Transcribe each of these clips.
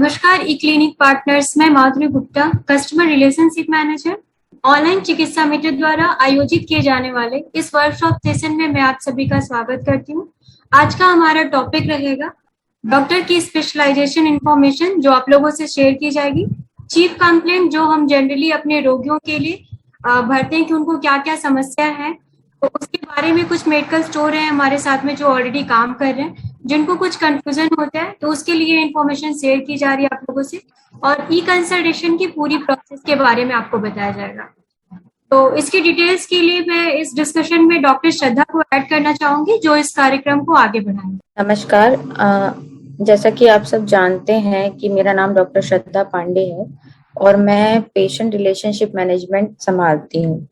नमस्कार, ई clinic partners में Madhuri Gupta, customer relationship manager. Online चिकित्सा मित्र द्वारा आयोजित किए जाने वाले इस वर्कशॉप सेशन में मैं आप सभी का स्वागत करती हूँ। आज का हमारा टॉपिक रहेगा डॉक्टर की स्पेशलाइजेशन इंफॉर्मेशन, जो आप लोगों से शेयर की जाएगी। चीफ कंप्लेंट, जो हम जनरली अपने रोगियों के लिए भरते हैं कि उनको क्या क्या समस्या है, तो उसके बारे में कुछ मेडिकल स्टोर हैं हमारे साथ में जो ऑलरेडी काम कर रहे हैं, जिनको कुछ कंफ्यूजन होता है तो उसके लिए इंफॉर्मेशन शेयर की जा रही है आप लोगों से। और ई कंसल्टेशन की पूरी प्रोसेस के बारे में आपको बताया जाएगा। तो इसकी डिटेल्स के लिए मैं इस डिस्कशन में डॉक्टर श्रद्धा को ऐड करना चाहूंगी, जो इस कार्यक्रम को आगे बढ़ाएंगे। नमस्कार। जैसा कि आप सब जानते हैं कि मेरा नाम डॉक्टर श्रद्धा पांडे है और मैं पेशेंट रिलेशनशिप मैनेजमेंट संभालती हूँ।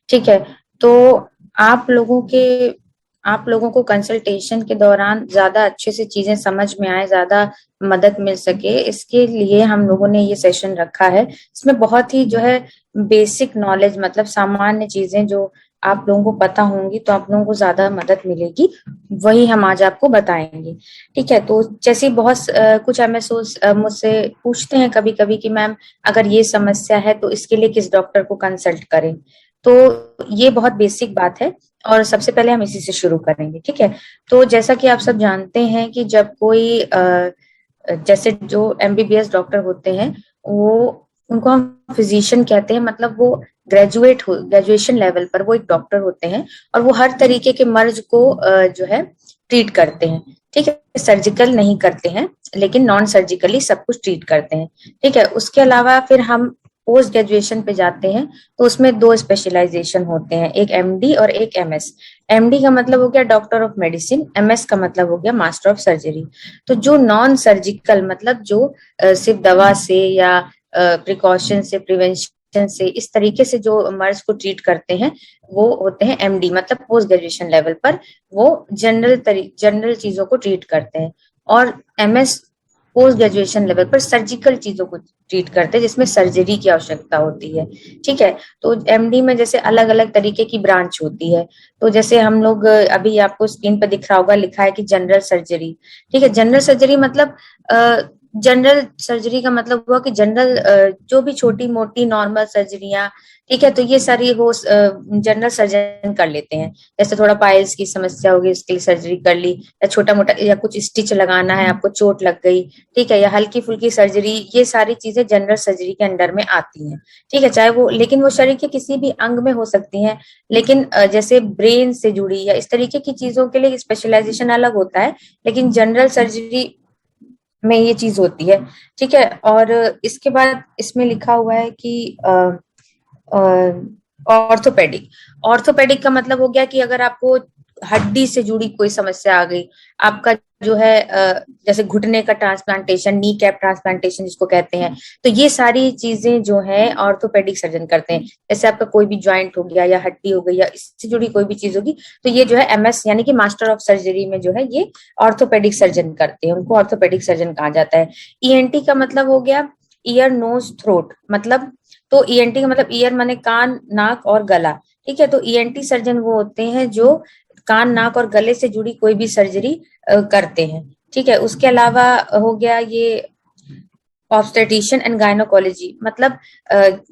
ठीक है, तो आप लोगों को कंसल्टेशन के दौरान ज्यादा अच्छे से चीजें समझ में आए, ज्यादा मदद मिल सके, इसके लिए हम लोगों ने ये सेशन रखा है। इसमें बहुत ही जो है बेसिक नॉलेज, मतलब सामान्य चीजें जो आप लोगों को पता होंगी तो आप लोगों को ज्यादा मदद मिलेगी, वही हम आज आपको बताएंगे। ठीक है, तो जैसे बहुत कुछ एमएसओ मुझसे पूछते हैं कभी कभी कि मैम अगर ये समस्या है तो इसके लिए किस डॉक्टर को कंसल्ट करें। तो ये बहुत बेसिक बात है और सबसे पहले हम इसी से शुरू करेंगे। ठीक है, तो जैसा कि आप सब जानते हैं कि जब कोई जैसे जो एमबीबीएस डॉक्टर होते हैं वो उनको हम फिजिशियन कहते हैं, मतलब वो ग्रेजुएशन लेवल पर वो एक डॉक्टर होते हैं और वो हर तरीके के मर्ज को जो है ट्रीट करते हैं। ठीक है, सर्जिकल नहीं करते हैं लेकिन नॉन सर्जिकली सब कुछ ट्रीट करते हैं। ठीक है, उसके अलावा फिर हम पोस्ट ग्रेजुएशन पे जाते हैं तो उसमें दो स्पेशलाइजेशन होते हैं, एक एमडी और एक एमएस। एमडी का मतलब हो गया डॉक्टर ऑफ मेडिसिन, एमएस का मतलब हो गया मास्टर ऑफ सर्जरी। तो जो नॉन सर्जिकल, मतलब जो सिर्फ दवा से या प्रिकॉशन से, प्रिवेंशन से, इस तरीके से जो मर्ज को ट्रीट करते हैं वो होते हैं एमडी, मतलब पोस्ट ग्रेजुएशन लेवल पर वो जनरल चीजों को ट्रीट करते हैं। और एमएस पोस्ट ग्रेजुएशन लेवल पर सर्जिकल चीजों को ट्रीट करते हैं जिसमें सर्जरी की आवश्यकता होती है। ठीक है, तो एमडी में जैसे अलग अलग तरीके की ब्रांच होती है। तो जैसे हम लोग अभी आपको स्क्रीन पर दिख रहा होगा, लिखा है कि जनरल सर्जरी। ठीक है, जनरल सर्जरी मतलब जनरल सर्जरी का मतलब हुआ कि जनरल जो भी छोटी मोटी नॉर्मल सर्जरियां, ठीक है, तो ये सारी वो जनरल सर्जन कर लेते हैं। जैसे थोड़ा पाइल्स की समस्या होगी उसके लिए सर्जरी कर ली, या छोटा मोटा या कुछ स्टिच लगाना है, आपको चोट लग गई, ठीक है, या हल्की फुल्की सर्जरी, ये सारी चीजें जनरल सर्जरी के अंडर में आती हैं। ठीक है, चाहे वो, लेकिन वो शरीर के किसी भी अंग में हो सकती हैं, लेकिन जैसे ब्रेन से जुड़ी या इस तरीके की चीजों के लिए स्पेशलाइजेशन अलग होता है, लेकिन जनरल सर्जरी में ये चीज होती है। ठीक है, और इसके बाद इसमें लिखा हुआ है कि ऑर्थोपेडिक। ऑर्थोपेडिक का मतलब हो गया कि अगर आपको हड्डी से जुड़ी कोई समस्या आ गई, आपका जो है जैसे घुटने का ट्रांसप्लांटेशन, नी कैप ट्रांसप्लांटेशन जिसको कहते हैं, तो ये सारी चीजें जो है ऑर्थोपेडिक सर्जन करते हैं। जैसे आपका कोई भी ज्वाइंट हो गया या हड्डी हो गई या इससे जुड़ी कोई भी चीज होगी, तो ये जो है एमएस यानी कि मास्टर ऑफ सर्जरी में जो है ये ऑर्थोपेडिक सर्जन करते हैं, उनको ऑर्थोपेडिक सर्जन कहा जाता है। ईएनटी का मतलब हो गया ईयर नोज थ्रोट, मतलब तो ईएनटी का मतलब ईयर माने कान, नाक और गला। ठीक है, तो ईएनटी सर्जन वो होते हैं जो कान, नाक और गले से जुड़ी कोई भी सर्जरी करते हैं। ठीक है, उसके अलावा हो गया ये ऑब्स्टेट्रिशियन एंड गायनोकोलॉजी, मतलब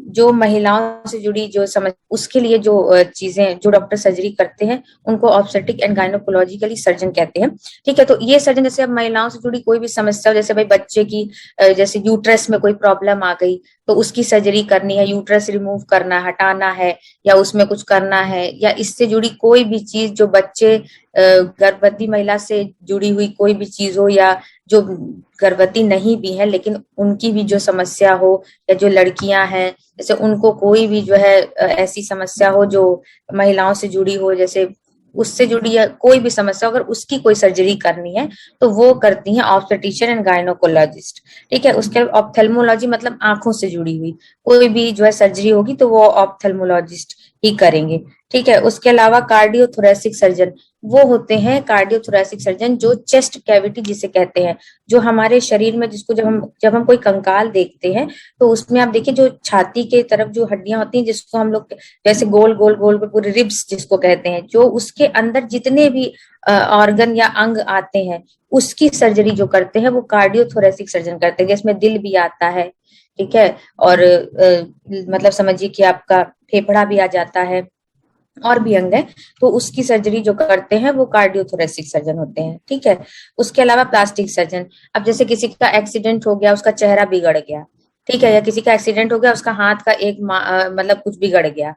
जो महिलाओं से जुड़ी जो समझ, उसके लिए जो चीजें जो डॉक्टर सर्जरी करते हैं उनको ऑब्स्टेट्रिक एंड गायनोकोलॉजिकली सर्जन कहते हैं। ठीक है, तो ये सर्जन जैसे अब महिलाओं से जुड़ी कोई भी समस्या हो, जैसे भाई बच्चे की जैसे यूट्रस में कोई प्रॉब्लम आ गई तो उसकी सर्जरी करनी है, यूट्रस रिमूव करना, हटाना है, या उसमें कुछ करना है, या इससे जुड़ी कोई भी चीज जो बच्चे गर्भवती महिला से जुड़ी हुई कोई भी चीज हो, या जो गर्भवती नहीं भी है लेकिन उनकी भी जो समस्या हो, या जो लड़कियां हैं जैसे उनको कोई भी जो है ऐसी समस्या हो जो महिलाओं से जुड़ी हो, जैसे उससे जुड़ी है कोई भी समस्या, अगर उसकी कोई सर्जरी करनी है तो वो करती हैं ऑब्स्टेट्रिशियन एंड गायनोकोलॉजिस्ट। ठीक है, उसके बाद ऑप्थेल्मोलॉजी मतलब आंखों से जुड़ी हुई कोई भी जो है सर्जरी होगी तो वो ऑप्थेल्मोलॉजिस्ट ही करेंगे। ठीक है, उसके अलावा कार्डियोथोरेसिक सर्जन वो होते हैं कार्डियोथोरेसिक सर्जन, जो चेस्ट कैविटी जिसे कहते हैं, जो हमारे शरीर में, जिसको जब हम कोई कंकाल देखते हैं तो उसमें आप देखिए जो छाती के तरफ जो हड्डियां होती हैं, जिसको हम लोग जैसे गोल गोल गोल पे पूरे रिब्स जिसको कहते हैं, जो उसके अंदर जितने भी ऑर्गन या अंग आते हैं उसकी सर्जरी जो करते हैं वो कार्डियोथोरेसिक सर्जन करते हैं, जिसमें दिल भी आता है, ठीक है, और मतलब समझिए कि आपका फेफड़ा भी आ जाता है और भी अंग है, तो उसकी सर्जरी जो करते हैं वो कार्डियोथोरेसिक सर्जन होते हैं, ठीक है। उसके अलावा प्लास्टिक सर्जन, अब जैसे किसी का एक्सीडेंट हो गया, उसका चेहरा बिगड़ गया, ठीक है, या किसी का एक्सीडेंट हो गया, उसका हाथ का एक मतलब कुछ बिगड़ गया,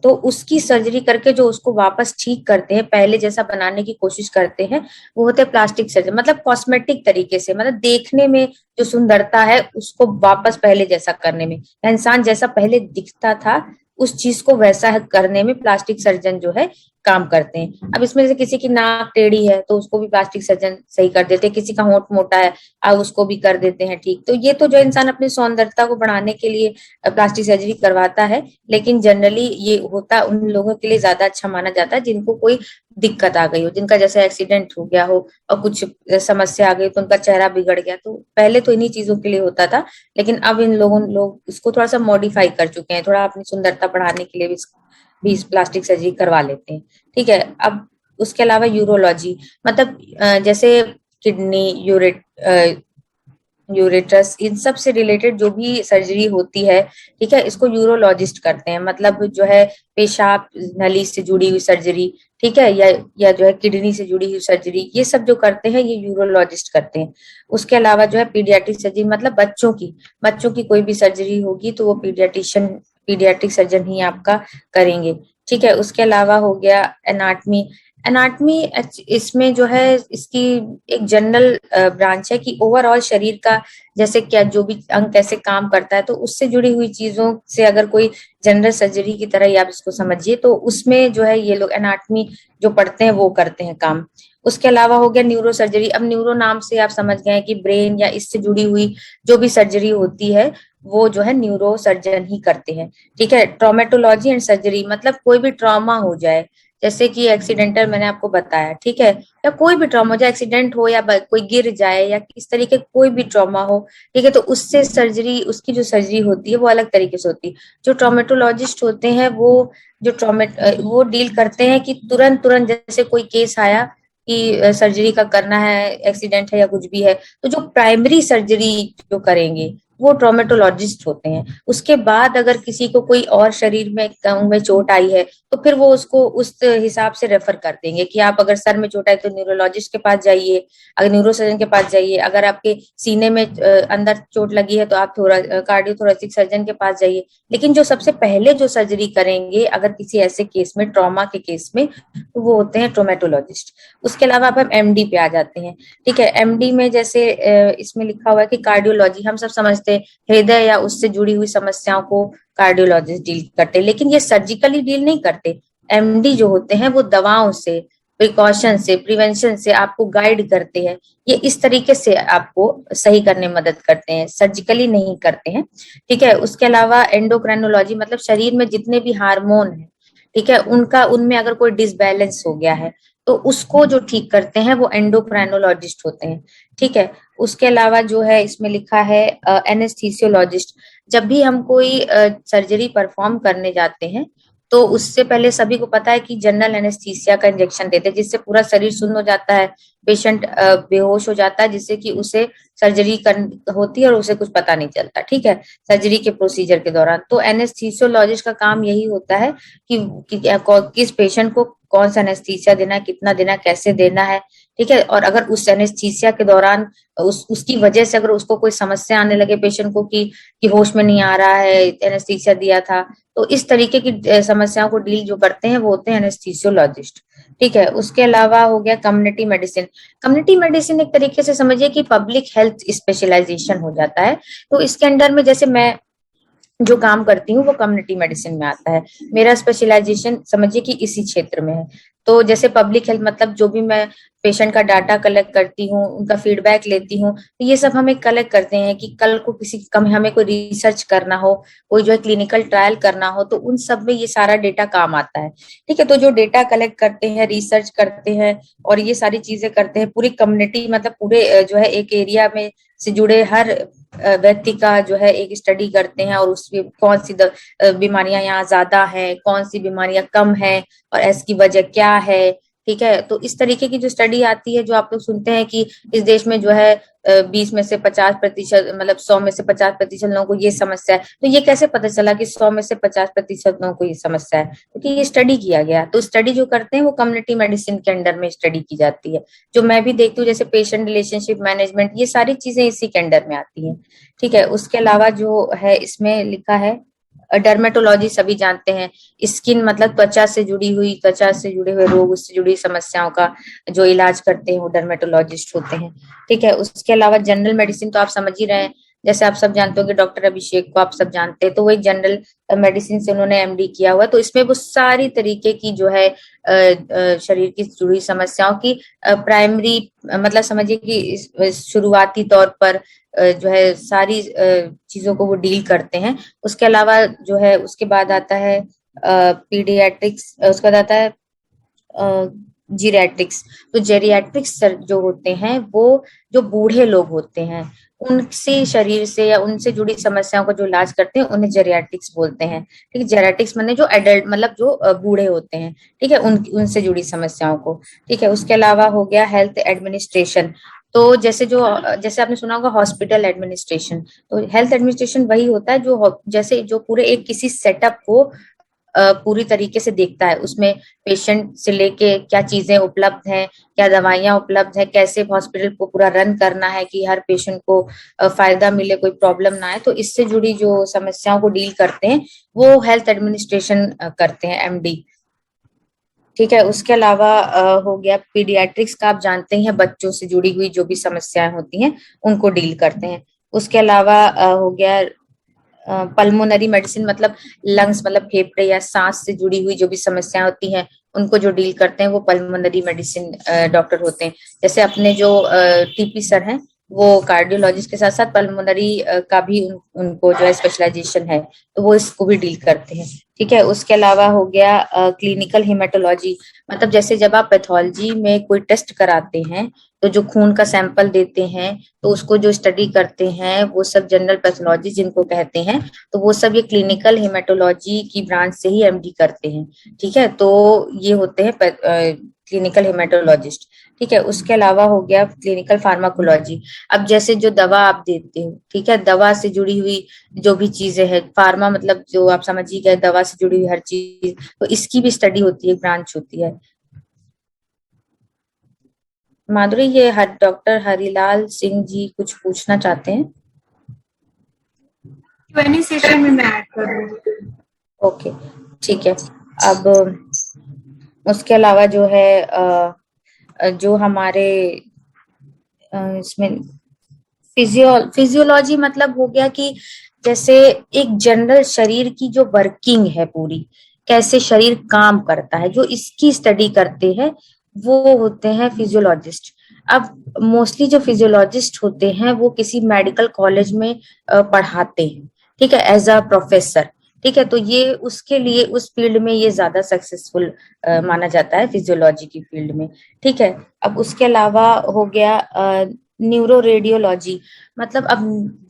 तो उसकी सर्जरी करके जो उसको वापस ठीक करते हैं, पहले जैसा बनाने की कोशिश करते हैं, वो होते हैं प्लास्टिक सर्जन। मतलब कॉस्मेटिक तरीके से, मतलब देखने में जो सुंदरता है उसको वापस पहले जैसा करने में, इंसान जैसा पहले दिखता था उस चीज को वैसा करने में प्लास्टिक सर्जन जो है काम करते हैं। अब इसमें से किसी की नाक टेढ़ी है तो उसको भी प्लास्टिक सर्जन सही कर देते हैं, किसी का होंठ मोटा है अब उसको भी कर देते हैं ठीक। तो ये तो जो इंसान अपनी सौंदर्यता को बढ़ाने के लिए प्लास्टिक सर्जरी करवाता है, लेकिन जनरली ये होता उन लोगों के लिए ज्यादा अच्छा माना जाता है जिनको कोई दिक्कत आ गई हो, जिनका जैसे एक्सीडेंट हो गया हो और कुछ समस्या आ गई तो उनका चेहरा बिगड़ गया, तो पहले तो इन्हीं चीजों के लिए होता था, लेकिन अब इन लोग इसको थोड़ा सा मॉडिफाई कर चुके हैं, थोड़ा अपनी सुंदरता बढ़ाने के लिए भी इस प्लास्टिक सर्जरी करवा लेते हैं, ठीक है। अब उसके अलावा यूरोलॉजी, मतलब जैसे किडनी, यूरेटस, इन सब से रिलेटेड जो भी सर्जरी होती है, ठीक है, इसको यूरोलॉजिस्ट करते हैं। मतलब जो है पेशाब नली से जुड़ी हुई सर्जरी, ठीक है, या जो है किडनी से जुड़ी हुई सर्जरी, ये सब जो करते हैं ये यूरोलॉजिस्ट करते हैं। उसके अलावा जो है पीडियाट्रिक सर्जरी, मतलब बच्चों की कोई भी सर्जरी होगी तो वो पीडियाट्रिक सर्जन ही आपका करेंगे, ठीक है। उसके अलावा हो गया एनाटमी। एनाटमी इसमें जो है इसकी एक जनरल ब्रांच है कि ओवरऑल शरीर का जैसे क्या जो भी अंग कैसे काम करता है, तो उससे जुड़ी हुई चीजों से अगर कोई जनरल सर्जरी की तरह ही आप इसको समझिए, तो उसमें जो है ये लोग एनाटमी जो पढ़ते हैं वो करते हैं काम। उसके अलावा हो गया न्यूरो सर्जरी। अब न्यूरो नाम से आप समझ गए हैं कि ब्रेन या इससे जुड़ी हुई जो भी सर्जरी होती है वो जो है न्यूरो सर्जन ही करते हैं, ठीक है। ट्रोमेटोलॉजी एंड सर्जरी, मतलब कोई भी ट्रॉमा हो जाए, जैसे कि एक्सीडेंटल मैंने आपको बताया, ठीक है, या कोई भी ट्रॉमा हो जाए, एक्सीडेंट हो या कोई गिर जाए या किस तरीके कोई भी ट्रॉमा हो, ठीक है, तो उससे सर्जरी, उसकी जो सर्जरी होती है वो अलग तरीके से होती है। जो ट्रोमेटोलॉजिस्ट होते हैं वो डील करते हैं कि तुरंत तुरंत जैसे कोई केस आया कि सर्जरी का करना है, एक्सीडेंट है या कुछ भी है, तो जो प्राइमरी सर्जरी जो करेंगे वो ट्रोमेटोलॉजिस्ट होते हैं। उसके बाद अगर किसी को कोई और शरीर में अंग में चोट आई है तो फिर वो उसको उस हिसाब से रेफर कर देंगे कि आप अगर सर में चोट आई तो न्यूरोलॉजिस्ट के पास जाइए, अगर न्यूरोसर्जन के पास जाइए, अगर आपके सीने में अंदर चोट लगी है तो आप थोड़ा कार्डियोथोरेसिक सर्जन के पास जाइए। लेकिन जो सबसे पहले जो सर्जरी करेंगे अगर किसी ऐसे केस में, ट्रॉमा के केस में, तो वो होते हैं ट्रोमेटोलॉजिस्ट। उसके अलावा अब हम एमडी पे आ जाते हैं, ठीक है। एमडी में जैसे इसमें लिखा हुआ है कि कार्डियोलॉजी, हम सब समझते हैं हृदय या उससे जुड़ी हुई समस्याओं को कार्डियोलॉजिस्ट डील करते हैं, लेकिन ये सर्जिकली डील नहीं करते। एमडी जो होते हैं वो दवाओं से, प्रिकॉशन से, प्रिवेंशन से आपको गाइड करते हैं, ये इस तरीके से आपको सही करने में मदद करते हैं, सर्जिकली नहीं करते हैं, ठीक है। उसके अलावा एंडोक्राइनोलॉजी, मतलब शरीर में जितने भी हार्मोन है, ठीक है, उनमें अगर कोई डिसबैलेंस हो गया है तो उसको जो ठीक करते हैं वो एंडोक्राइनोलॉजिस्ट होते हैं, ठीक है। उसके अलावा जो है इसमें लिखा है एनेस्थीसियोलॉजिस्ट। जब भी हम कोई सर्जरी परफॉर्म करने जाते हैं तो उससे पहले सभी को पता है कि जनरल एनेस्थीसिया का इंजेक्शन देते हैं, जिससे पूरा शरीर सुन्न हो जाता है, पेशेंट बेहोश हो जाता है, जिससे कि उसे सर्जरी होती है और उसे कुछ पता नहीं चलता, ठीक है, सर्जरी के प्रोसीजर के दौरान। तो एनेस्थीसियोलॉजिस्ट का काम यही होता है कि किस पेशेंट को कौन सा एनेस्थीसिया देना है, कितना देना है, कैसे देना है, ठीक है। और अगर उस एनेस्थीसिया के दौरान उसकी वजह से अगर उसको कोई समस्या आने लगे पेशेंट को कि होश में नहीं आ रहा है, एनेस्थीसिया दिया था, तो इस तरीके की समस्याओं को डील जो करते हैं वो होते हैं एनेस्थीसियोलॉजिस्ट, ठीक है। उसके अलावा हो गया कम्युनिटी मेडिसिन। कम्युनिटी मेडिसिन एक तरीके से समझिए कि पब्लिक हेल्थ स्पेशलाइजेशन हो जाता है। तो इसके अंडर में जैसे मैं जो काम करती हूँ वो कम्युनिटी मेडिसिन में आता है, मेरा स्पेशलाइजेशन समझिए कि इसी क्षेत्र में है। तो जैसे पब्लिक हेल्थ मतलब जो भी मैं पेशेंट का डाटा कलेक्ट करती हूँ, उनका फीडबैक लेती हूँ, तो ये सब हमें कलेक्ट करते हैं कि कल को किसी कम हमें कोई रिसर्च करना हो, कोई जो है क्लिनिकल ट्रायल करना हो, तो उन सब में ये सारा डेटा काम आता है। ठीक है, तो जो डेटा कलेक्ट करते हैं, रिसर्च करते हैं और ये सारी चीजें करते हैं, पूरी कम्युनिटी मतलब पूरे जो है एक एरिया में से जुड़े हर व्यक्ति का जो है एक स्टडी करते हैं, और उसमें कौन सी बीमारियां यहाँ ज्यादा है, कौन सी बीमारियां कम है और इसकी वजह क्या है। ठीक है, तो इस तरीके की जो स्टडी आती है, जो आप लोग सुनते हैं कि इस देश में जो है 20 में से 50% मतलब 100 में से 50% लोगों को ये समस्या है, तो ये कैसे पता चला कि 100 में से 50% लोगों को ये समस्या है? क्योंकि ये स्टडी किया गया। तो स्टडी जो करते हैं वो कम्युनिटी मेडिसिन के अंडर में स्टडी की जाती है। जो मैं भी देखती हूँ जैसे पेशेंट रिलेशनशिप मैनेजमेंट, ये सारी चीजें इसी के अंडर में आती हैं। ठीक है, उसके अलावा जो है इसमें लिखा है डर्मेटोलॉजी, सभी जानते हैं, स्किन मतलब त्वचा से जुड़ी हुई, त्वचा से जुड़े हुए रोग, उससे जुड़ी समस्याओं का जो इलाज करते हैं वो डर्मेटोलॉजिस्ट होते हैं। ठीक है, उसके अलावा जनरल मेडिसिन तो आप समझ ही रहे हैं, जैसे आप सब जानते होंगे डॉक्टर अभिषेक को आप सब जानते हैं, तो वो एक जनरल मेडिसिन से उन्होंने एमडी किया हुआ है। तो इसमें वो सारी तरीके की जो है शरीर की जुड़ी समस्याओं की प्राइमरी मतलब समझिए कि शुरुआती तौर पर जो है सारी चीजों को वो डील करते हैं। उसके अलावा जो है उसके बाद आता है पीडियाट्रिक्स, उसके बाद आता है जीरियाट्रिक्स। तो जेरियाट्रिक्स जो होते हैं वो जो बूढ़े लोग होते हैं, उनसे शरीर से या उनसे जुड़ी समस्याओं का जो इलाज करते हैं उन्हें जेरियाट्रिक्स बोलते हैं। ठीक है, जेरियाट्रिक्स माने जो एडल्ट मतलब जो बूढ़े होते हैं। ठीक है, उनसे जुड़ी समस्याओं को। ठीक है, उसके अलावा हो गया हेल्थ एडमिनिस्ट्रेशन। तो जैसे आपने सुना होगा हॉस्पिटल एडमिनिस्ट्रेशन, तो हेल्थ एडमिनिस्ट्रेशन वही होता है जो जैसे जो पूरे एक किसी सेटअप को पूरी तरीके से देखता है। उसमें पेशेंट से लेके क्या चीजें उपलब्ध हैं, क्या दवाइयां उपलब्ध है, कैसे हॉस्पिटल को पूरा रन करना है कि हर पेशेंट को फायदा मिले, कोई प्रॉब्लम ना आए। तो इससे जुड़ी जो समस्याओं को डील करते हैं वो हेल्थ एडमिनिस्ट्रेशन करते हैं, एमडी। ठीक है, उसके अलावा हो गया पीडियाट्रिक्स का, आप जानते ही हैं बच्चों से जुड़ी हुई जो भी समस्याएं होती हैं उनको डील करते हैं। उसके अलावा हो गया पल्मोनरी मेडिसिन, मतलब लंग्स मतलब फेफड़े या सांस से जुड़ी हुई जो भी समस्याएं होती हैं उनको जो डील करते हैं वो पल्मोनरी मेडिसिन डॉक्टर होते हैं। जैसे अपने जो टीपी सर हैं वो कार्डियोलॉजिस्ट के साथ साथ पल्मोनरी का भी उनको जो है स्पेशलाइजेशन है, तो वो इसको भी डील करते हैं। ठीक है, उसके अलावा हो गया क्लिनिकल हेमेटोलॉजी, मतलब जैसे जब आप पैथोलॉजी में कोई टेस्ट कराते हैं तो जो खून का सैंपल देते हैं तो उसको जो स्टडी करते हैं वो सब जनरल पैथोलॉजी जिनको कहते हैं, तो वो सब ये क्लिनिकल हेमेटोलॉजी की ब्रांच से ही एमडी करते हैं। ठीक है, तो ये होते हैं क्लिनिकल हेमेटोलॉजिस्ट। ठीक है, उसके अलावा हो गया क्लिनिकल फार्माकोलॉजी। अब जैसे जो दवा आप देते हो, ठीक है, दवा से जुड़ी हुई जो भी चीजें हैं, फार्मा मतलब जो आप समझ ही गए, दवा से जुड़ी हुई हर चीज, तो इसकी भी स्टडी होती है, ब्रांच होती है। माधुरी, ये हर डॉक्टर हरिलाल सिंह जी कुछ पूछना चाहते हैं? क्यूएनए सेशन में मैं ऐड कर दूंगी। ओके, ठीक है। अब उसके अलावा जो है जो हमारे इसमें फिजियोलॉजी मतलब हो गया कि जैसे एक जनरल शरीर की जो वर्किंग है पूरी, कैसे शरीर काम करता है, जो इसकी स्टडी करते हैं वो होते हैं फिजियोलॉजिस्ट। अब मोस्टली जो फिजियोलॉजिस्ट होते हैं वो किसी मेडिकल कॉलेज में पढ़ाते हैं, ठीक है, एज अ प्रोफेसर। ठीक है, तो ये उसके लिए उस फील्ड में ये ज्यादा सक्सेसफुल माना जाता है, फिजियोलॉजी की फील्ड में। ठीक है, अब उसके अलावा हो गया न्यूरो रेडियोलॉजी, मतलब अब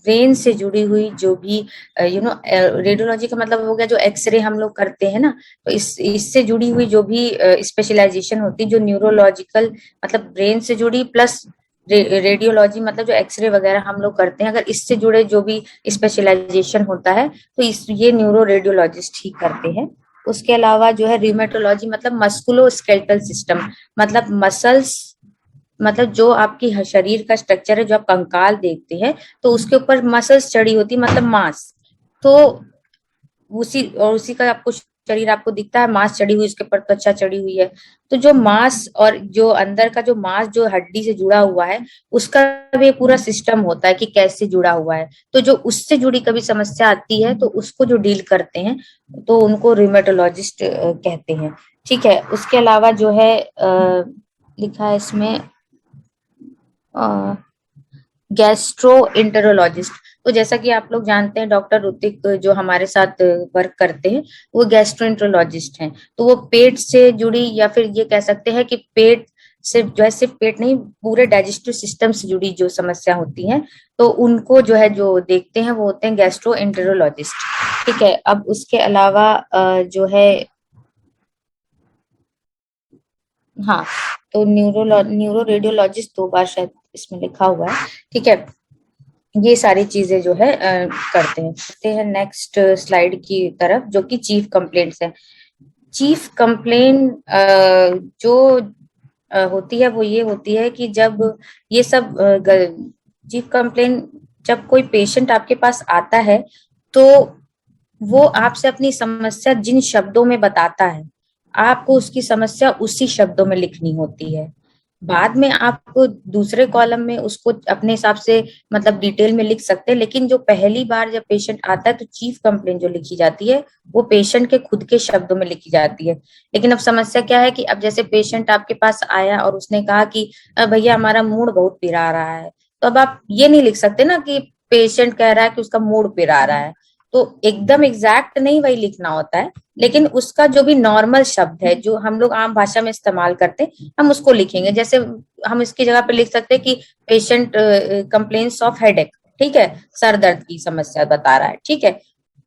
ब्रेन से जुड़ी हुई जो भी रेडियोलॉजी का मतलब हो गया जो एक्सरे हम लोग करते हैं ना, तो इससे जुड़ी हुई जो भी स्पेशलाइजेशन होती है, जो न्यूरोलॉजिकल मतलब ब्रेन से जुड़ी प्लस रेडियोलॉजी मतलब जो एक्सरे वगैरह हम लोग करते हैं, अगर इससे जुड़े जो भी स्पेशलाइजेशन होता है तो ये न्यूरो रेडियोलॉजिस्ट ही करते हैं। उसके अलावा जो है रिमेटोलॉजी मतलब मस्कुलो स्केलेटल सिस्टम, मतलब मसल्स मतलब जो आपकी शरीर का स्ट्रक्चर है, जो आप कंकाल देखते हैं तो उसके ऊपर मसल्स चढ़ी होती मतलब मांस, तो उसी का आपको शरीर आपको दिखता है, मांस चढ़ी हुई, उसके ऊपर त्वचा चढ़ी हुई है। तो जो मांस और जो अंदर का जो मांस जो हड्डी से जुड़ा हुआ है, उसका भी एक पूरा सिस्टम होता है कि कैसे जुड़ा हुआ है। तो जो उससे जुड़ी कभी समस्या आती है तो उसको जो डील करते हैं तो उनको रिमेटोलॉजिस्ट कहते हैं। ठीक है, उसके अलावा जो है लिखा है इसमें गैस्ट्रो इंटरोलॉजिस्ट। तो जैसा कि आप लोग जानते हैं, डॉक्टर ऋतिक जो हमारे साथ वर्क करते हैं, वो गैस्ट्रोएंटरोलॉजिस्ट हैं। तो वो पेट से जुड़ी, या फिर ये कह सकते हैं कि पेट सिर्फ जो है, सिर्फ पेट नहीं, पूरे डाइजेस्टिव सिस्टम से जुड़ी जो समस्या होती है, तो उनको जो है जो देखते हैं वो होते हैं गैस्ट्रोएंटरोलॉजिस्ट। ठीक है, अब उसके अलावा जो है, हाँ, तो न्यूरो रेडियोलॉजिस्ट 2 बार शायद इसमें लिखा हुआ है। ठीक है, ये सारी चीजें जो है करते हैं नेक्स्ट स्लाइड की तरफ, जो कि चीफ कंप्लेंट्स है। चीफ कंप्लेंट जो होती है वो ये होती है कि जब ये सब चीफ कंप्लेंट, जब कोई पेशेंट आपके पास आता है तो वो आपसे अपनी समस्या जिन शब्दों में बताता है, आपको उसकी समस्या उसी शब्दों में लिखनी होती है। बाद में आप दूसरे कॉलम में उसको अपने हिसाब से मतलब डिटेल में लिख सकते हैं, लेकिन जो पहली बार जब पेशेंट आता है तो चीफ कंप्लेंट जो लिखी जाती है वो पेशेंट के खुद के शब्दों में लिखी जाती है। लेकिन अब समस्या क्या है कि अब जैसे पेशेंट आपके पास आया और उसने कहा कि भैया हमारा मूड बहुत पिरा रहा है, तो अब आप ये नहीं लिख सकते ना कि पेशेंट कह रहा है कि उसका मूड पिरा रहा है। तो एकदम एग्जैक्ट नहीं वही लिखना होता है, लेकिन उसका जो भी नॉर्मल शब्द है जो हम लोग आम भाषा में इस्तेमाल करते हैं, हम उसको लिखेंगे। जैसे हम इसकी जगह पे लिख सकते हैं कि पेशेंट कंप्लेन्स ऑफ हेडेक। ठीक है, सर दर्द की समस्या बता रहा है। ठीक है,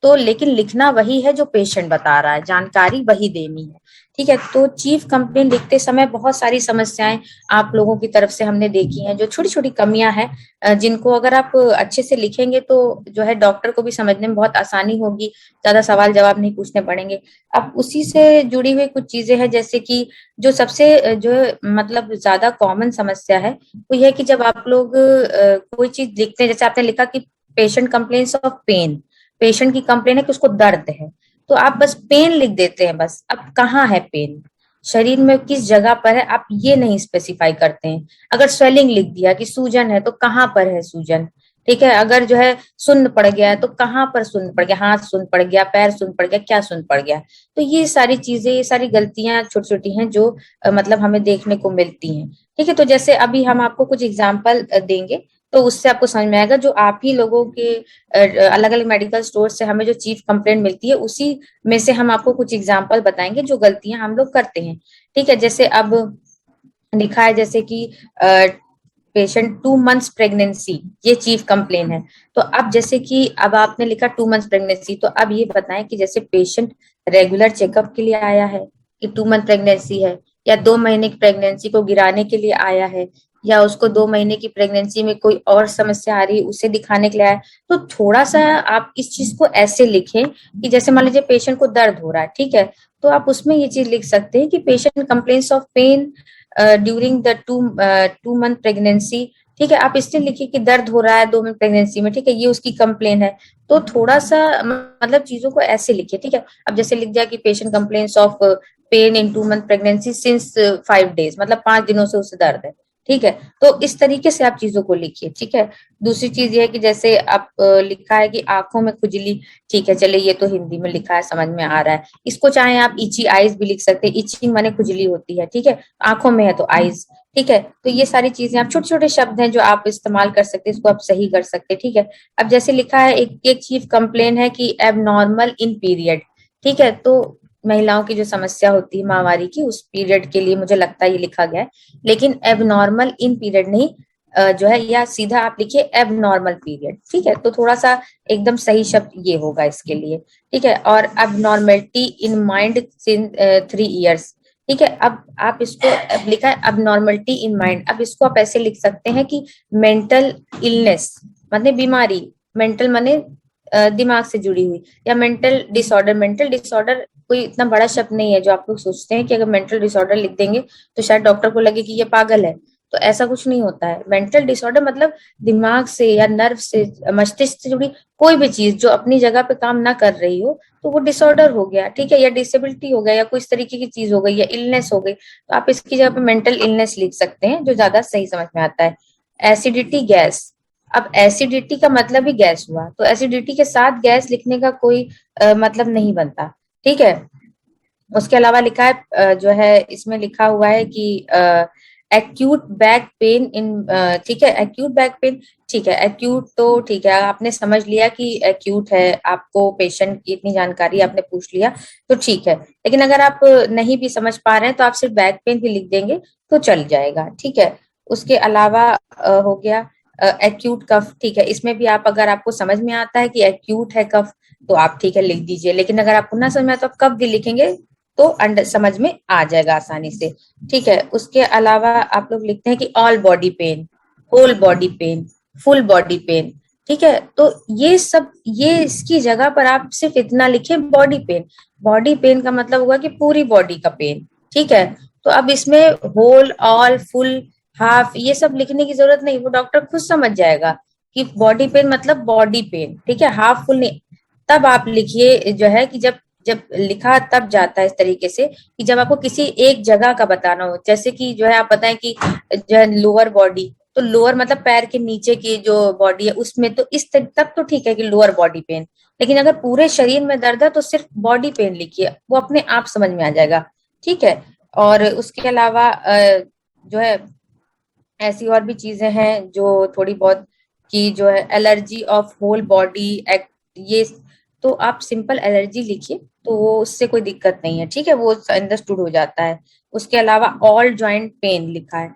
तो लेकिन लिखना वही है जो पेशेंट बता रहा है, जानकारी वही देनी है। ठीक है, तो चीफ कंप्लेंट लिखते समय बहुत सारी समस्याएं आप लोगों की तरफ से हमने देखी हैं, जो छोटी छोटी कमियां हैं, जिनको अगर आप अच्छे से लिखेंगे तो जो है डॉक्टर को भी समझने में बहुत आसानी होगी, ज्यादा सवाल जवाब नहीं पूछने पड़ेंगे। अब उसी से जुड़ी हुई कुछ चीजें हैं, जैसे कि जो सबसे जो मतलब ज्यादा कॉमन समस्या है वो यह है कि जब आप लोग कोई चीज लिखते हैं, जैसे आपने लिखा कि patient complains of pain, patient की कंप्लेन है कि उसको दर्द है, तो आप बस पेन लिख देते हैं। बस अब कहाँ है पेन, शरीर में किस जगह पर है, आप ये नहीं स्पेसिफाई करते हैं। अगर स्वेलिंग लिख दिया कि सूजन है, तो कहाँ पर है सूजन। ठीक है, अगर जो है सुन्न पड़ गया है तो कहाँ पर सुन्न पड़ गया, हाथ सुन्न पड़ गया, पैर सुन्न पड़ गया, क्या सुन्न पड़ गया। तो ये सारी चीजें, ये सारी गलतियां छोटी छोटी हैं जो मतलब हमें देखने को मिलती हैं। ठीक है, तो जैसे अभी हम आपको कुछ एग्जाम्पल देंगे तो उससे आपको समझ में आएगा। जो आप ही लोगों के अलग अलग मेडिकल स्टोर से हमें जो चीफ कंप्लेंट मिलती है, उसी में से हम आपको कुछ एग्जाम्पल बताएंगे जो गलतियां हम लोग करते हैं। ठीक है, जैसे अब लिखा है जैसे कि पेशेंट 2 मंथ्स प्रेगनेंसी, ये चीफ कंप्लेन है। तो अब जैसे कि अब आपने लिखा 2 मंथ्स प्रेगनेंसी, तो अब ये बताएं कि जैसे पेशेंट रेगुलर चेकअप के लिए आया है कि 2 मंथ प्रेगनेंसी है, या 2 महीने की प्रेगनेंसी को गिराने के लिए आया है, या उसको 2 महीने की प्रेगनेंसी में कोई और समस्या आ रही है उसे दिखाने के लिए आया है। तो थोड़ा सा आप इस चीज को ऐसे लिखें कि जैसे मान लीजिए पेशेंट को दर्द हो रहा है, ठीक है, तो आप उसमें ये चीज लिख सकते हैं कि patient complains of pain during the 2 month pregnancy. ठीक है, आप इसलिए लिखिए कि दर्द हो रहा है 2 मंथ प्रेगनेंसी में। ठीक है, ये उसकी कंप्लेन है। तो थोड़ा सा मतलब चीजों को ऐसे लिखिए। ठीक है, अब जैसे लिख दिया कि patient complains of pain in 2 month pregnancy since 5 days, मतलब 5 दिनों से उसे दर्द है। ठीक है, तो इस तरीके से आप चीजों को लिखिए। ठीक है, दूसरी चीज ये है कि जैसे आप लिखा है कि आंखों में खुजली। ठीक है, चलिए ये तो हिंदी में लिखा है, समझ में आ रहा है। इसको चाहे आप इची आईज भी लिख सकते हैं, इचिंग माने खुजली होती है। ठीक है, आंखों में है तो आईज। ठीक है, तो ये सारी चीजें आप छोटे छोटे शब्द हैं जो आप इस्तेमाल कर सकते हैं, इसको आप सही कर सकते हैं। ठीक है, अब जैसे लिखा है एक एक चीफ कंप्लेन है कि एबनॉर्मल इन पीरियड। ठीक है, तो महिलाओं की जो समस्या होती है माहवारी की, उस पीरियड के लिए मुझे लगता है ये लिखा गया है, लेकिन एबनॉर्मल इन पीरियड नहीं जो है, या सीधा आप लिखिए एबनॉर्मल पीरियड। ठीक है, तो थोड़ा सा एकदम सही शब्द ये होगा इसके लिए। ठीक है, और abnormality in mind since 3 years. ठीक है, अब आप इसको, अब लिखा है एबनॉर्मलिटी इन माइंड, अब इसको आप ऐसे लिख सकते हैं कि मेंटल इलनेस माने बीमारी, मेंटल माने दिमाग से जुड़ी हुई, या मेंटल डिसऑर्डर। मेंटल डिसऑर्डर कोई इतना बड़ा शब्द नहीं है जो आप लोग सोचते हैं कि अगर मेंटल डिसऑर्डर लिख देंगे तो शायद डॉक्टर को लगे कि ये पागल है। तो ऐसा कुछ नहीं होता है। मेंटल डिसऑर्डर मतलब दिमाग से या नर्व से, मस्तिष्क से जुड़ी कोई भी चीज जो अपनी जगह पे काम ना कर रही हो, तो वो डिसऑर्डर हो गया, ठीक है, या डिसेबिलिटी हो गया, या कोई इस तरीके की चीज हो गई, या इलनेस हो गई, तो आप इसकी जगह पे मेंटल इलनेस लिख सकते हैं, जो ज्यादा सही समझ में आता है। एसिडिटी गैस, अब एसिडिटी का मतलब ही गैस हुआ, तो एसिडिटी के साथ गैस लिखने का कोई मतलब नहीं बनता, ठीक है। उसके अलावा लिखा है जो है इसमें लिखा हुआ है कि एक्यूट बैक पेन इन, ठीक है, एक्यूट बैक पेन, ठीक है, एक्यूट तो ठीक है, आपने समझ लिया कि एक्यूट है, आपको पेशेंट की इतनी जानकारी आपने पूछ लिया, तो ठीक है। लेकिन अगर आप नहीं भी समझ पा रहे हैं तो आप सिर्फ बैक पेन भी लिख देंगे तो चल जाएगा, ठीक है। उसके अलावा हो गया एक्यूट कफ, ठीक है, इसमें भी आप अगर आपको समझ में आता है कि एक्यूट है कफ तो आप ठीक है लिख दीजिए, लेकिन अगर आपको ना समझ में आए तो आप कफ भी लिखेंगे तो अंडर समझ में आ जाएगा आसानी से, ठीक है। उसके अलावा आप लोग लिखते हैं कि all body pain, whole body pain, full body pain, ठीक है। तो ये सब, ये इसकी जगह पर आप सिर्फ इतना लिखें बॉडी पेन, बॉडी पेन का मतलब होगा कि पूरी बॉडी का पेन, ठीक है। तो अब इसमें होल, ऑल, फुल, हाफ ये सब लिखने की जरूरत नहीं, वो डॉक्टर खुद समझ जाएगा कि बॉडी पेन मतलब बॉडी पेन, ठीक है, हाफ फुल नहीं। तब आप लिखिए जो है कि जब जब लिखा तब जाता है इस तरीके से कि जब आपको किसी एक जगह का बताना हो, जैसे कि जो है आप बताएं कि जो है लोअर बॉडी, तो लोअर मतलब पैर के नीचे की जो बॉडी है उसमें, तो इस तब तो ठीक है कि लोअर बॉडी पेन। लेकिन अगर पूरे शरीर में दर्द है तो सिर्फ बॉडी पेन लिखिए, वो अपने आप समझ में आ जाएगा, ठीक है। और उसके अलावा जो है ऐसी और भी चीजें हैं जो थोड़ी बहुत, की जो है allergy of whole body act, ये तो आप सिंपल एलर्जी लिखिए तो वो उससे कोई दिक्कत नहीं है, ठीक है, वो अंडरस्टूड हो जाता है। उसके अलावा ऑल जॉइंट पेन लिखा है,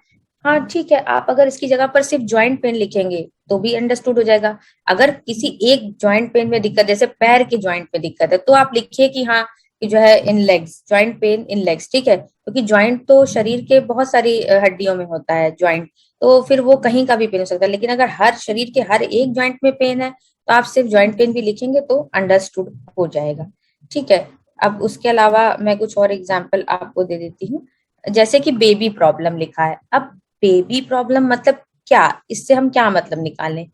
हाँ ठीक है, आप अगर इसकी जगह पर सिर्फ जॉइंट पेन लिखेंगे तो भी अंडरस्टूड हो जाएगा। अगर किसी एक जॉइंट पेन में दिक्कत, जैसे पैर के जॉइंट में दिक्कत है, तो आप लिखिए कि हाँ कि जो है in legs, joint pain in legs, ठीक है, क्योंकि जॉइंट तो शरीर के बहुत सारी हड्डियों में होता है जॉइंट, तो फिर वो कहीं का भी पेन हो सकता है। लेकिन अगर हर शरीर के हर एक जॉइंट में पेन है तो आप सिर्फ जॉइंट पेन भी लिखेंगे तो अंडरस्टूड हो जाएगा, ठीक है। अब उसके अलावा मैं कुछ और एग्जांपल आपको दे देती हूँ, जैसे कि बेबी प्रॉब्लम लिखा है। अब बेबी प्रॉब्लम मतलब क्या, इससे हम क्या मतलब निकालें,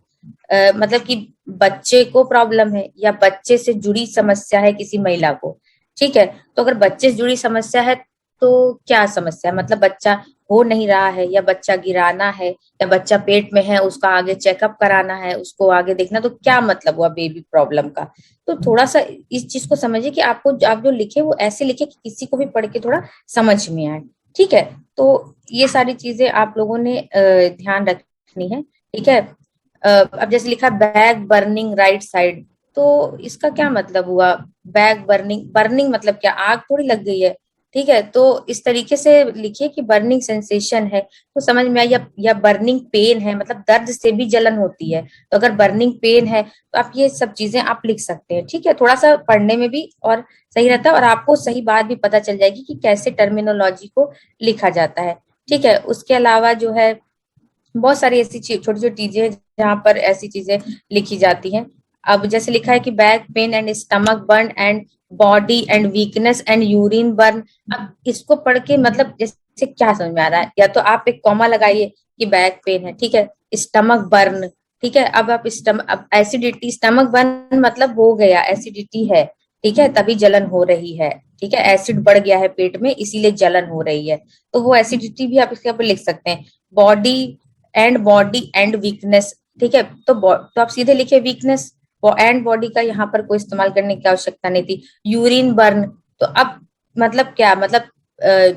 मतलब कि बच्चे को प्रॉब्लम है या बच्चे से जुड़ी समस्या है किसी महिला को, ठीक है। तो अगर बच्चे से जुड़ी समस्या है तो क्या समस्या है, मतलब बच्चा हो नहीं रहा है, या बच्चा गिराना है, या बच्चा पेट में है उसका आगे चेकअप कराना है, उसको आगे देखना, तो क्या मतलब हुआ बेबी प्रॉब्लम का। तो थोड़ा सा इस चीज को समझिए कि आपको आप जो लिखे वो ऐसे लिखे कि किसी को भी पढ़ के थोड़ा समझ में आए, ठीक है। तो ये सारी चीजें आप लोगों ने ध्यान रखनी है, ठीक है। अब जैसे लिखा बैग बर्निंग राइट साइड, तो इसका क्या मतलब हुआ, बैग बर्निंग, बर्निंग मतलब क्या, आग थोड़ी लग गई है, ठीक है। तो इस तरीके से लिखिए कि बर्निंग सेंसेशन है तो समझ में आया, या बर्निंग पेन है मतलब दर्द से भी जलन होती है, तो अगर बर्निंग पेन है तो आप ये सब चीजें आप लिख सकते हैं, ठीक है। थोड़ा सा पढ़ने में भी और सही रहता है और आपको सही बात भी पता चल जाएगी कि कैसे टर्मिनोलॉजी को लिखा जाता है, ठीक है। उसके अलावा जो है बहुत सारी ऐसी छोटी छोटी चीजें हैं जहाँ पर ऐसी चीजें लिखी जाती हैं। अब जैसे लिखा है कि back pen and stomach burn and body and weakness and urine burn, अब इसको पढ़ के मतलब जैसे क्या समझ में आ रहा है, या तो आप एक कॉमा लगाइए कि बैक पेन है, ठीक है, स्टमक बर्न, ठीक है। अब आप स्टमक, अब एसिडिटी, स्टमक बर्न मतलब हो गया एसिडिटी है, ठीक है, तभी जलन हो रही है, ठीक है, एसिड बढ़ गया है पेट में इसीलिए जलन हो रही है, तो वो एसिडिटी भी आप इसके ऊपर लिख सकते हैं। बॉडी एंड वीकनेस, ठीक है, तो आप सीधे लिखे वीकनेस, वो एंड बॉडी का यहाँ पर कोई इस्तेमाल करने की आवश्यकता नहीं थी। यूरिन बर्न, तो अब मतलब क्या, मतलब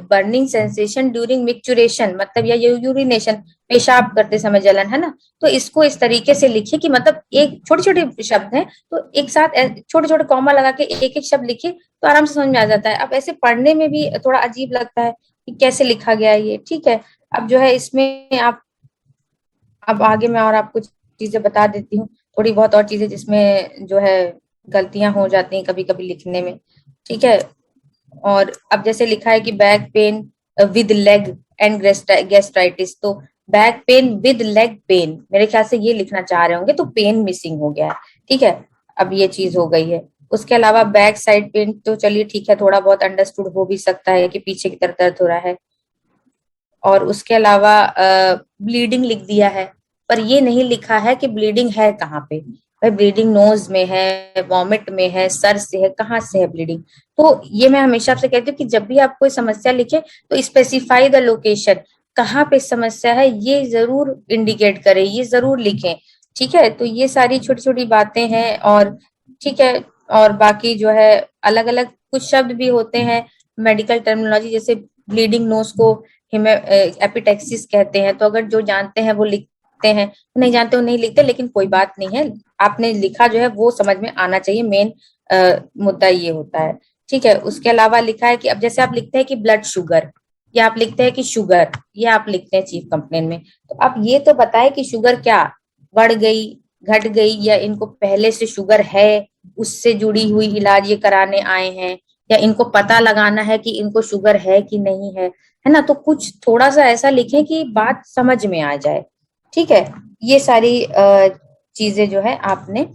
बर्निंग सेंसेशन ड्यूरिंग मिक्चुरेशन, मतलब या यूरिनेशन, पेशाब करते समय जलन, है ना। तो इसको इस तरीके से लिखिए कि मतलब एक छोटे छोटे शब्द हैं तो एक साथ छोटे छोटे कॉमा लगा के एक एक शब्द लिखिए तो आराम से समझ में आ जाता है। अब ऐसे पढ़ने में भी थोड़ा अजीब लगता है कि कैसे लिखा गया है ये, ठीक है। अब जो है इसमें आप, अब आगे मैं और आपको चीजें बता देती हूँ, थोड़ी बहुत और चीजें जिसमें जो है गलतियां हो जाती हैं कभी कभी लिखने में, ठीक है। और अब जैसे लिखा है कि back pain with leg and gastritis, तो back pain with leg pain, मेरे ख्याल से ये लिखना चाह रहे होंगे, तो पेन मिसिंग हो गया है, ठीक है। अब ये चीज हो गई है। उसके अलावा बैक साइड पेन तो चलिए ठीक है, थोड़ा बहुत अंडरस्टूड हो भी सकता है कि पीछे की तरफ दर्द हो रहा है। और उसके अलावा ब्लीडिंग लिख दिया है, पर ये नहीं लिखा है कि ब्लीडिंग है कहाँ पे, भाई ब्लीडिंग नोज में है, वॉमिट में है, सर से है, कहाँ से है ब्लीडिंग। तो ये मैं हमेशा आपसे कहती हूँ कि जब भी आप कोई समस्या लिखे तो स्पेसिफाई द लोकेशन, कहाँ पे समस्या है ये जरूर इंडिकेट करें, ये जरूर लिखें। ठीक है, तो ये सारी छोटी छोटी बातें हैं। और ठीक है, और बाकी जो है अलग अलग कुछ शब्द भी होते हैं मेडिकल टर्मिनोलॉजी, जैसे ब्लीडिंग नोज को एपिटेक्सिस कहते हैं। तो अगर जो जानते हैं वो लिखते हैं, नहीं जानते वो नहीं लिखते, लेकिन कोई बात नहीं है, आपने लिखा जो है वो समझ में आना चाहिए। मेन मुद्दा ये होता है। ठीक है, उसके अलावा लिखा है कि अब जैसे आप लिखते हैं कि ब्लड शुगर, या आप लिखते हैं कि शुगर, ये आप लिखते हैं चीफ कंप्लेन में, तो आप ये तो बताएं कि शुगर क्या बढ़ गई, घट गई, या इनको पहले से शुगर है, उससे जुड़ी हुई इलाज ये कराने आए हैं, या इनको पता लगाना है कि इनको शुगर है कि नहीं है ना। तो कुछ थोड़ा सा ऐसा लिखें कि बात समझ में आ जाए। ठीक है, ये सारी चीजें जो है आपने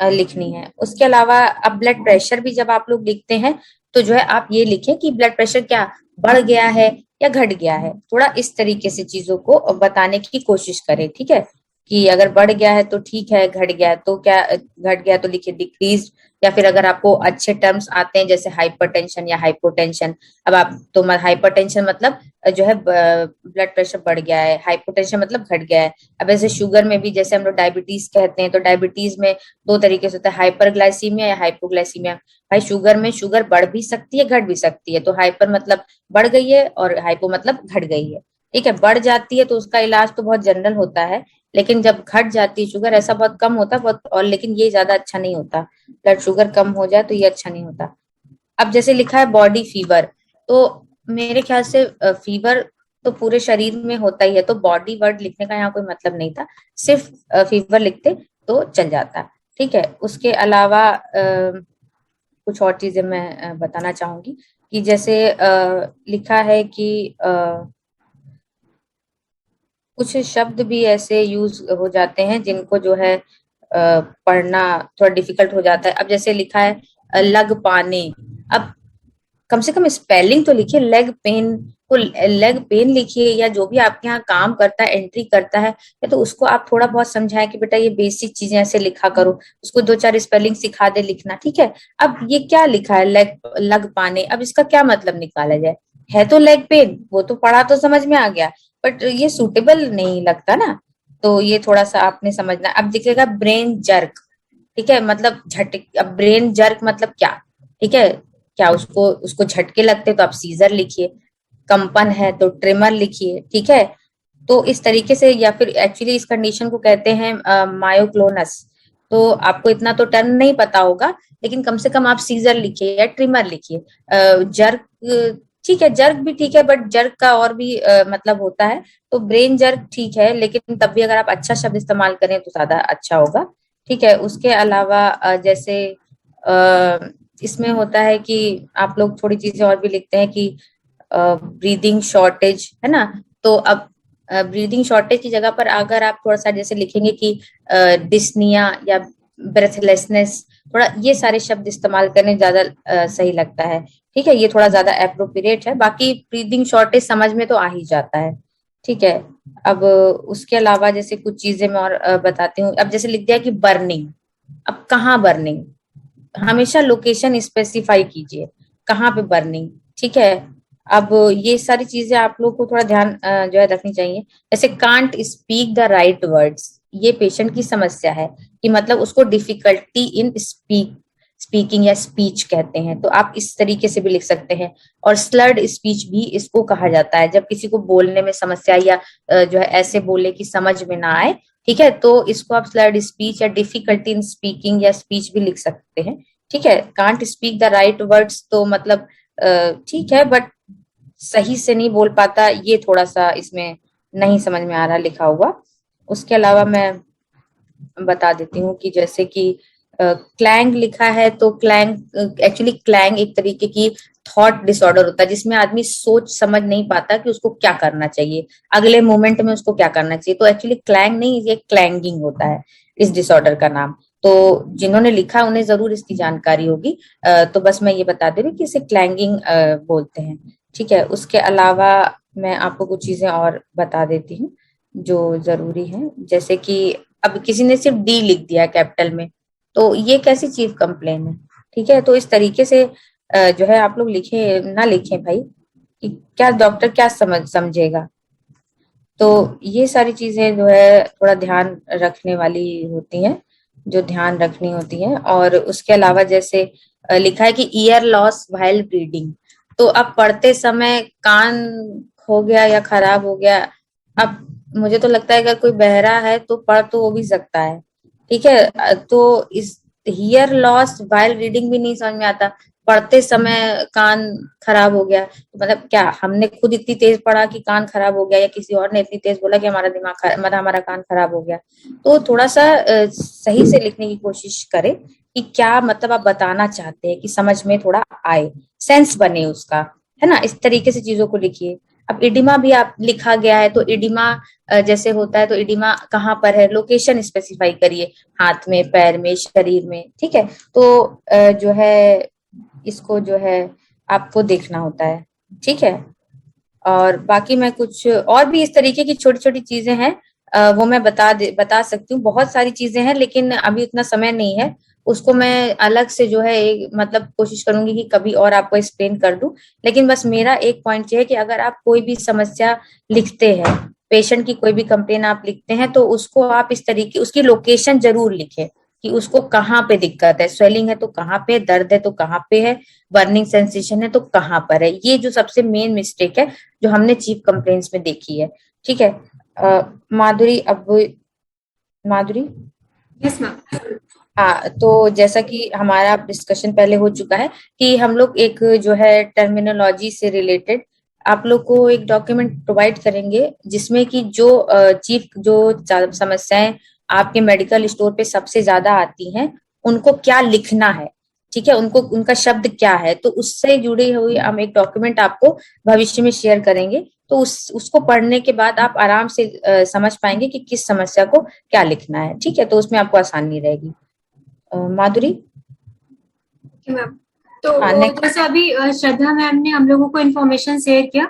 लिखनी है। उसके अलावा अब ब्लड प्रेशर भी जब आप लोग लिखते हैं तो जो है आप ये लिखें कि ब्लड प्रेशर क्या बढ़ गया है या घट गया है। थोड़ा इस तरीके से चीजों को बताने की कोशिश करें। ठीक है, कि अगर बढ़ गया है तो ठीक है, घट गया है तो क्या, घट गया तो लिखिए डिक्रीज। या फिर अगर आपको अच्छे टर्म्स आते हैं जैसे हाइपरटेंशन या हाइपोटेंशन, अब आप तो हाइपरटेंशन मतलब जो है ब्लड प्रेशर बढ़ गया है, हाइपोटेंशन मतलब घट गया है। अब ऐसे शुगर में भी जैसे हम लोग डायबिटीज कहते हैं, तो डायबिटीज में दो तरीके से होता है, हाइपरग्लाइसीमिया या हाइपोग्लाइसीमिया। भाई शुगर में शुगर बढ़ भी सकती है, घट भी सकती है। तो हाइपर मतलब बढ़ गई है और हाइपो मतलब घट गई है। ठीक है, बढ़ जाती है तो उसका इलाज तो बहुत जनरल होता है, लेकिन जब घट जाती है शुगर, ऐसा बहुत कम होता है बहुत, और लेकिन ये ज्यादा अच्छा नहीं होता। ब्लड शुगर कम हो जाए तो ये अच्छा नहीं होता। अब जैसे लिखा है बॉडी फीवर, तो मेरे ख्याल से फीवर तो पूरे शरीर में होता ही है, तो बॉडी वर्ड लिखने का यहाँ कोई मतलब नहीं था, सिर्फ फीवर लिखते तो चल जाता। ठीक है, उसके अलावा कुछ और चीजें मैं बताना चाहूंगी कि जैसे लिखा है कि कुछ शब्द भी ऐसे यूज हो जाते हैं जिनको जो है पढ़ना थोड़ा डिफिकल्ट हो जाता है। अब जैसे लिखा है लग पाने, अब कम से कम स्पेलिंग तो लिखिए, लेग पेन को लेग पेन लिखिए, या जो भी आपके यहाँ काम करता है एंट्री करता है, या तो उसको आप थोड़ा बहुत समझाएं कि बेटा ये बेसिक चीजें ऐसे लिखा करो, उसको दो चार स्पेलिंग सिखा दे लिखना। ठीक है, अब ये क्या लिखा है लेग लग पाने, अब इसका क्या मतलब निकाला जाए। है तो लेग पेन, वो तो पढ़ा तो समझ में आ गया, बट ये सूटेबल नहीं लगता ना। तो ये थोड़ा सा आपने समझना। अब दिखेगा ब्रेन जर्क, ठीक है, मतलब झटक। अब ब्रेन जर्क मतलब क्या, ठीक है, क्या उसको उसको झटके लगते तो आप सीजर लिखिए, कंपन है तो ट्रिमर लिखिए। ठीक है, तो इस तरीके से, या फिर एक्चुअली इस कंडीशन को कहते हैं मायोक्लोनस। तो आपको इतना तो टर्म नहीं पता होगा, लेकिन कम से कम आप सीजर लिखिए या ट्रिमर लिखिए। जर्क ठीक है, जर्क भी ठीक है, बट जर्क का और भी मतलब होता है। तो ब्रेन जर्क ठीक है, लेकिन तब भी अगर आप अच्छा शब्द इस्तेमाल करें तो ज्यादा अच्छा होगा। ठीक है, उसके अलावा जैसे इसमें होता है कि आप लोग थोड़ी चीजें और भी लिखते हैं कि ब्रीदिंग शॉर्टेज है ना। तो अब ब्रीदिंग शॉर्टेज की जगह पर अगर आप थोड़ा सा जैसे लिखेंगे कि डिस्निया या ब्रेथलेसनेस, थोड़ा ये सारे शब्द इस्तेमाल करने ज्यादा सही लगता है। ठीक है, ये थोड़ा ज्यादा अप्रोप्रिएट है, बाकी ब्रीदिंग शॉर्टेज समझ में तो आ ही जाता है। ठीक है, अब उसके अलावा जैसे कुछ चीजें मैं और बताती हूँ। अब जैसे लिख दिया कि बर्निंग, अब कहाँ बर्निंग, हमेशा लोकेशन स्पेसिफाई कीजिए, कहाँ पे बर्निंग। ठीक है, अब ये सारी चीजें आप लोग को थोड़ा ध्यान जो है रखनी चाहिए। जैसे can't speak the right words, ये पेशेंट की समस्या है कि मतलब उसको डिफिकल्टी इन स्पीकिंग या स्पीच कहते हैं, तो आप इस तरीके से भी लिख सकते हैं। और स्लर्ड स्पीच भी इसको कहा जाता है, जब किसी को बोलने में समस्या या जो है ऐसे बोले कि समझ में ना आए। ठीक है, तो इसको आप स्लर्ड स्पीच या डिफिकल्टी इन स्पीकिंग या स्पीच भी लिख सकते हैं। ठीक है, can't speak the right words तो मतलब ठीक है, बट सही से नहीं बोल पाता, ये थोड़ा सा इसमें नहीं समझ में आ रहा लिखा हुआ। उसके अलावा मैं बता देती हूँ कि जैसे कि क्लैंग लिखा है, तो क्लैंग एक्चुअली क्लैंग एक तरीके की थॉट डिसऑर्डर होता है, जिसमें आदमी सोच समझ नहीं पाता कि उसको क्या करना चाहिए, अगले मोमेंट में उसको क्या करना चाहिए। तो एक्चुअली क्लैंग नहीं, ये क्लैंगिंग होता है इस डिसऑर्डर का नाम। तो जिन्होंने लिखा उन्हें जरूर इसकी जानकारी होगी। तो बस मैं ये बता दे रही हूँ कि इसे क्लैंगिंग बोलते हैं। ठीक है, उसके अलावा मैं आपको कुछ चीजें और बता देती हूँ जो जरूरी है। जैसे कि अब किसी ने सिर्फ डी लिख दिया कैपिटल में, तो ये कैसी चीफ कंप्लेन है? ठीक है, तो इस तरीके से जो है आप लोग लिखे ना लिखें भाई, कि क्या डॉक्टर क्या समझेगा। तो ये सारी चीजें जो है थोड़ा ध्यान रखने वाली होती हैं, जो ध्यान रखनी होती हैं। और उसके अलावा जैसे लिखा है कि ईयर लॉस व्हाइल ब्रीडिंग, तो अब पढ़ते समय कान खो गया या खराब हो गया। अब मुझे तो लगता है अगर कोई बहरा है तो पढ़ तो वो भी सकता है। ठीक है, तो इस हियर लॉस व्हाइल रीडिंग भी नहीं समझ में आता, पढ़ते समय कान खराब हो गया, तो मतलब क्या हमने खुद इतनी तेज पढ़ा कि कान खराब हो गया, या किसी और ने इतनी तेज बोला कि हमारा मतलब हमारा कान खराब हो गया। तो थोड़ा सा सही से लिखने की कोशिश करें कि क्या मतलब आप बताना चाहते हैं, कि समझ में थोड़ा आए, सेंस बने उसका, है ना। इस तरीके से चीजों को लिखिए। अब इडिमा भी आप लिखा गया है, तो इडिमा जैसे होता है, तो इडिमा कहाँ पर है, लोकेशन स्पेसिफाई करिए, हाथ में, पैर में, शरीर में। ठीक है, तो जो है इसको जो है आपको देखना होता है। ठीक है, और बाकी मैं कुछ और भी इस तरीके की छोटी छोटी चीजें हैं, वो मैं बता सकती हूँ। बहुत सारी चीजें हैं लेकिन अभी उतना समय नहीं है, उसको मैं अलग से जो है एक मतलब कोशिश करूंगी कि कभी और आपको एक्सप्लेन कर दूं। लेकिन बस मेरा एक पॉइंट ये है कि अगर आप कोई भी समस्या लिखते हैं, पेशेंट की कोई भी कंप्लेन आप लिखते हैं, तो उसको आप इस तरीके उसकी लोकेशन जरूर लिखें, कि उसको कहाँ पे दिक्कत है, स्वेलिंग है तो कहाँ पे, दर्द है तो कहाँ पे है, बर्निंग सेंसेशन है तो कहाँ पर है। ये जो सबसे मेन मिस्टेक है जो हमने चीफ कंप्लेंट्स में देखी है। ठीक है, माधुरी, अब माधुरी। Yes ma'am. हाँ, तो जैसा कि हमारा डिस्कशन पहले हो चुका है कि हम लोग एक जो है टर्मिनोलॉजी से रिलेटेड आप लोग को एक डॉक्यूमेंट प्रोवाइड करेंगे, जिसमें कि जो चीफ जो समस्याएं आपके मेडिकल स्टोर पे सबसे ज्यादा आती हैं, उनको क्या लिखना है। ठीक है, उनको उनका शब्द क्या है, तो उससे जुड़ी हुई हम एक डॉक्यूमेंट आपको भविष्य में शेयर करेंगे। तो उसको पढ़ने के बाद आप आराम से समझ पाएंगे कि किस समस्या को क्या लिखना है। ठीक है, तो उसमें आपको आसानी रहेगी। माधुरी। मैम, तो हाँ, नेक्स्ट। जैसे अभी श्रद्धा मैम ने हम लोगों को इन्फॉर्मेशन शेयर किया,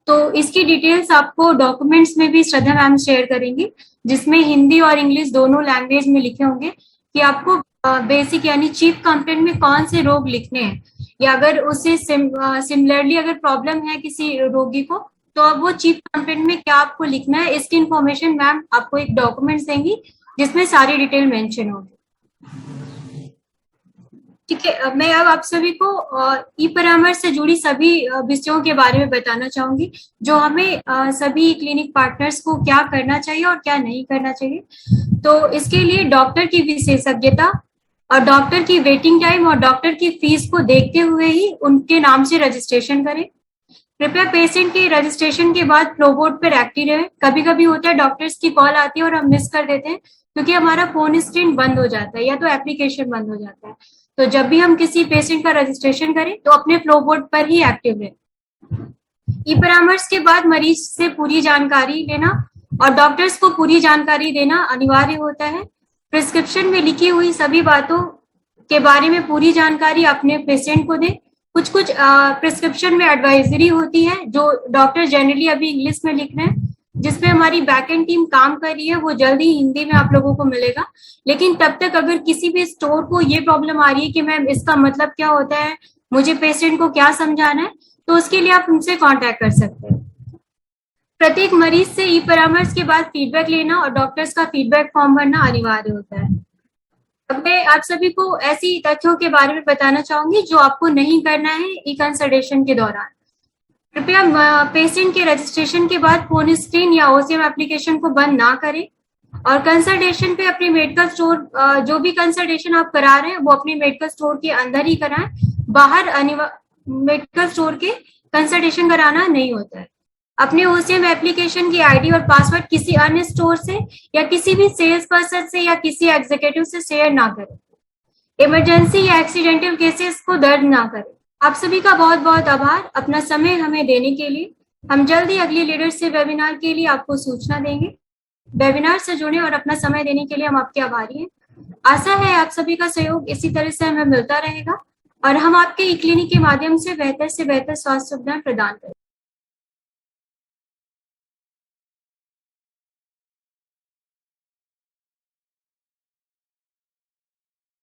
तो इसकी डिटेल्स आपको डॉक्यूमेंट्स में भी श्रद्धा मैम शेयर करेंगी, जिसमें हिंदी और इंग्लिश दोनों लैंग्वेज में लिखे होंगे कि आपको बेसिक यानी चीफ कंप्लेंट में कौन से रोग लिखने हैं, या अगर उसे सिमिलरली अगर प्रॉब्लम है किसी रोगी को, तो अब वो चीफ कंप्लेंट में क्या आपको लिखना है, इसकी इन्फॉर्मेशन मैम आपको एक डॉक्यूमेंट देंगी जिसमें सारी डिटेल मेंशन होगी। ठीक है, मैं अब आप सभी को ई परामर्श से जुड़ी सभी विषयों के बारे में बताना चाहूंगी, जो हमें सभी क्लिनिक पार्टनर्स को क्या करना चाहिए और क्या नहीं करना चाहिए। तो इसके लिए डॉक्टर की विशेषज्ञता और डॉक्टर की वेटिंग टाइम और डॉक्टर की फीस को देखते हुए ही उनके नाम से रजिस्ट्रेशन करें। कृपया पेशेंट के रजिस्ट्रेशन के बाद फ्लो बोर्ड पर एक्टिव रहे। कभी कभी होता है डॉक्टर्स की कॉल आती है और हम मिस कर देते हैं, क्योंकि हमारा फोन स्क्रीन बंद हो जाता है या तो एप्लीकेशन बंद हो जाता है। तो जब भी हम किसी पेशेंट का रजिस्ट्रेशन करें तो अपने फ्लो बोर्ड पर ही एक्टिव रहे। ई परामर्श के बाद मरीज से पूरी जानकारी लेना और डॉक्टर्स को पूरी जानकारी देना अनिवार्य होता है। प्रिस्क्रिप्शन में लिखी हुई सभी बातों के बारे में पूरी जानकारी अपने पेशेंट को दें। कुछ कुछ प्रिस्क्रिप्शन में एडवाइजरी होती है जो डॉक्टर जनरली अभी इंग्लिश में लिख रहे हैं, जिसमें हमारी बैक एंड टीम काम कर रही है, वो जल्दी हिंदी में आप लोगों को मिलेगा। लेकिन तब तक अगर किसी भी स्टोर को ये प्रॉब्लम आ रही है कि मैम इसका मतलब क्या होता है, मुझे पेशेंट को क्या समझाना है, तो उसके लिए आप उनसे कांटेक्ट कर सकते हैं। प्रत्येक मरीज से ई परामर्श के बाद फीडबैक लेना और डॉक्टर्स का फीडबैक फॉर्म भरना अनिवार्य होता है। अब मैं आप सभी को ऐसी तथ्यों के बारे में बताना चाहूंगी जो आपको नहीं करना है ई कंसल्टेशन के दौरान। कृपया पेशेंट के रजिस्ट्रेशन के बाद फोन स्क्रीन या ओसीएम एप्लीकेशन को बंद ना करें, और कंसल्टेशन पे अपनी मेडिकल स्टोर जो भी कंसल्टेशन आप करा रहे हैं वो अपनी मेडिकल स्टोर के अंदर ही कराएं। बाहर मेडिकल स्टोर के कंसल्टेशन कराना नहीं होता है। अपने ओसीएम एप्लीकेशन की आईडी और पासवर्ड किसी अन्य स्टोर से या किसी भी सेल्स पर्सन से या किसी एग्जीक्यूटिव से शेयर ना करें। इमरजेंसी या एक्सीडेंटल केसेस को दर्ज ना करें। आप सभी का बहुत बहुत आभार अपना समय हमें देने के लिए। हम जल्द ही अगली लीडरशिप वेबिनार के लिए आपको सूचना देंगे। वेबिनार से जुड़े और अपना समय देने के लिए हम आपके आभारी हैं। आशा है आप सभी का सहयोग इसी तरह से हमें मिलता रहेगा और हम आपके ई क्लिनिक के माध्यम से बेहतर स्वास्थ्य सुविधाएं प्रदान करें।